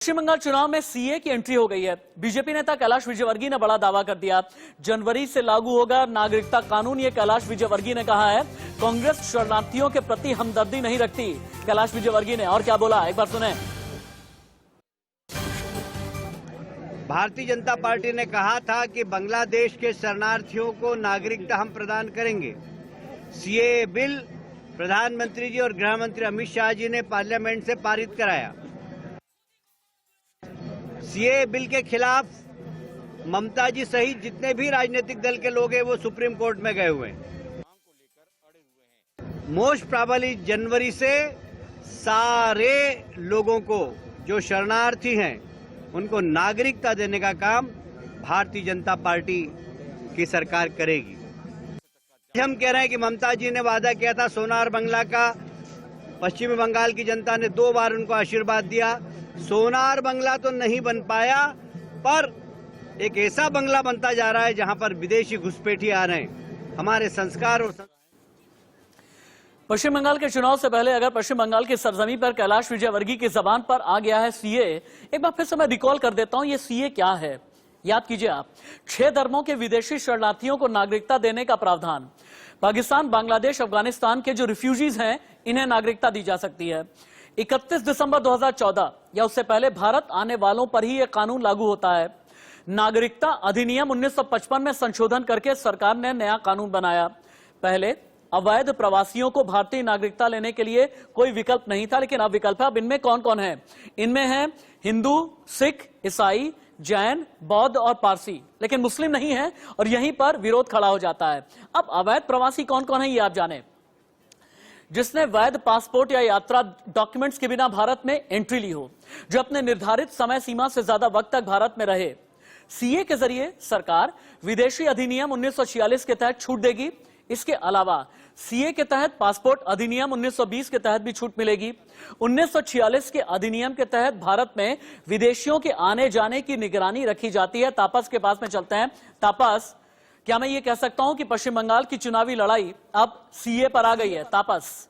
पश्चिम बंगाल चुनाव में सीए की एंट्री हो गई है। बीजेपी नेता कैलाश विजयवर्गीय ने बड़ा दावा कर दिया, जनवरी से लागू होगा नागरिकता कानून। ये कैलाश विजयवर्गीय ने कहा है। कांग्रेस शरणार्थियों के प्रति हमदर्दी नहीं रखती, कैलाश विजयवर्गीय ने और क्या बोला, एक बार सुने। भारतीय जनता पार्टी ने कहा था कि बांग्लादेश के शरणार्थियों को नागरिकता हम प्रदान करेंगे। सीए बिल प्रधानमंत्री जी और गृह मंत्री अमित शाह जी ने पार्लियामेंट से पारित कराया। सीए बिल के खिलाफ ममता जी सहित जितने भी राजनीतिक दल के लोग हैं वो सुप्रीम कोर्ट में गए हुए हैं। मोस्ट प्रोबेबली जनवरी से सारे लोगों को जो शरणार्थी हैं उनको नागरिकता देने का काम भारतीय जनता पार्टी की सरकार करेगी। हम कह रहे हैं कि ममता जी ने वादा किया था सोनार बंगला का, पश्चिमी बंगाल की जनता ने 2 बार उनको आशीर्वाद दिया। सोनार बंगला तो नहीं बन पाया, पर एक ऐसा बंगला बनता जा रहा है जहां पर विदेशी घुसपैठी आ रहे हैं। हमारे संस्कार और पश्चिम बंगाल के चुनाव से पहले अगर पश्चिम बंगाल की सरजमी पर कैलाश विजयवर्गीय की जबान पर आ गया है सीए, एक बार फिर से मैं रिकॉल कर देता हूं ये सीए क्या है। याद कीजिए आप, 6 धर्मों के विदेशी शरणार्थियों को नागरिकता देने का प्रावधान। पाकिस्तान, बांग्लादेश, अफगानिस्तान के जो रिफ्यूजीज हैं इन्हें नागरिकता दी जा सकती है। 31 दिसंबर 2014 या उससे पहले भारत आने वालों पर ही यह कानून लागू होता है। नागरिकता अधिनियम 1955 में संशोधन करके सरकार ने नया कानून बनाया। पहले अवैध प्रवासियों को भारतीय नागरिकता लेने के लिए कोई विकल्प नहीं था, लेकिन अब विकल्प है। अब इनमें कौन कौन है? इनमें है हिंदू, सिख, ईसाई, जैन, बौद्ध और पारसी, लेकिन मुस्लिम नहीं है, और यहीं पर विरोध खड़ा हो जाता है। अब अवैध प्रवासी कौन कौन है ये आप जाने। जिसने वैध पासपोर्ट या यात्रा डॉक्यूमेंट्स के बिना भारत में एंट्री ली हो, जो अपने निर्धारित समय सीमा से ज्यादा वक्त तक भारत में रहे। सीए के जरिए सरकार विदेशी अधिनियम 1946 के तहत छूट देगी। इसके अलावा सीए के तहत पासपोर्ट अधिनियम 1920 के तहत भी छूट मिलेगी। 1946 के अधिनियम के तहत भारत में विदेशियों के आने जाने की निगरानी रखी जाती है। तापस के पास में चलते हैं। तापस, क्या मैं ये कह सकता हूं कि पश्चिम बंगाल की चुनावी लड़ाई अब सीए पर आ गई है? तापस,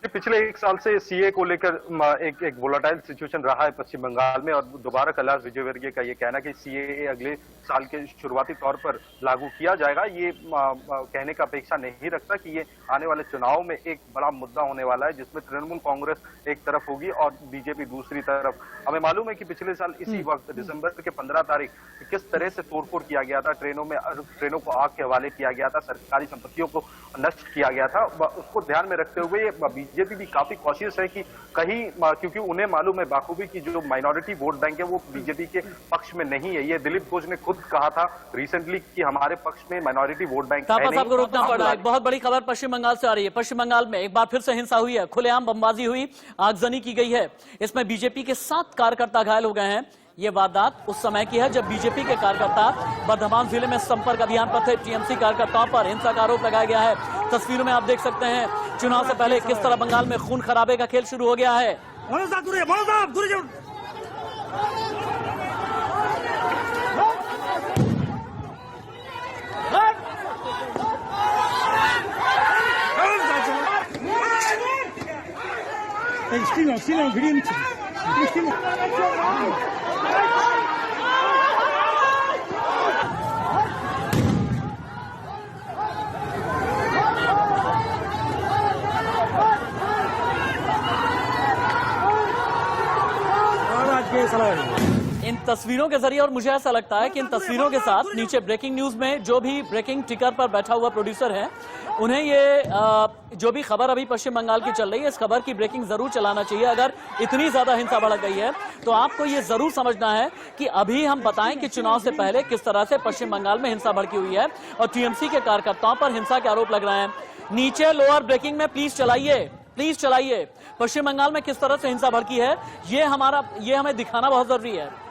पिछले 1 साल से सीए को लेकर एक वोलाटाइल सिचुएशन रहा है पश्चिम बंगाल में, और दोबारा कैलाश विजयवर्गीय का ये कहना कि सीए अगले साल के शुरुआती तौर पर लागू किया जाएगा, ये कहने का अपेक्षा नहीं रखता कि ये आने वाले चुनाव में एक बड़ा मुद्दा होने वाला है, जिसमें तृणमूल कांग्रेस एक तरफ होगी और बीजेपी दूसरी तरफ। हमें मालूम है कि पिछले साल इसी वक्त दिसंबर के 15 तारीख किस तरह से तोड़फोड़ किया गया था, ट्रेनों को आग के हवाले किया गया था, सरकारी संपत्तियों को नष्ट किया गया था। उसको ध्यान में रखते हुए बीजेपी भी काफी कॉशियस है कि कहीं, क्योंकि उन्हें मालूम है बाखूबी की जो माइनॉरिटी वोट बैंक है वो बीजेपी के पक्ष में नहीं है। ये दिलीप घोष ने खुद कहा था रिसेंटली कि हमारे पक्ष में माइनॉरिटी वोट बैंक है नहीं। आपको रुकना पड़ रहा है। बहुत बड़ी खबर पश्चिम बंगाल से आ रही है। पश्चिम बंगाल में एक बार फिर से हिंसा हुई है, खुलेआम बमबाजी हुई, आगजनी की गई है। इसमें बीजेपी के 7 कार्यकर्ता घायल हो गए हैं। ये वारदात उस समय की है जब बीजेपी के कार्यकर्ता बर्धमान जिले में संपर्क अभियान पर थे। टीएमसी कार्यकर्ताओं पर हिंसा का आरोप लगाया गया है। तस्वीरों में आप देख सकते हैं चुनाव से पहले किस तरह बंगाल में खून खराबे का खेल शुरू हो गया है। इन तस्वीरों के जरिए, और मुझे ऐसा लगता है कि इन तस्वीरों के साथ नीचे ब्रेकिंग न्यूज में जो भी ब्रेकिंग टिकर पर बैठा हुआ प्रोड्यूसर है, उन्हें ये जो भी खबर अभी पश्चिम बंगाल की चल रही है, इस खबर की ब्रेकिंग जरूर चलाना चाहिए। अगर इतनी ज्यादा हिंसा भड़क गई है तो आपको ये जरूर समझना है कि अभी हम बताएं कि चुनाव से पहले किस तरह से पश्चिम बंगाल में हिंसा भड़की हुई है और टीएमसी के कार्यकर्ताओं पर हिंसा के आरोप लग रहे हैं। नीचे लोअर ब्रेकिंग में प्लीज चलाइए। पश्चिम बंगाल में किस तरह से हिंसा भड़की है ये हमें दिखाना बहुत जरूरी है।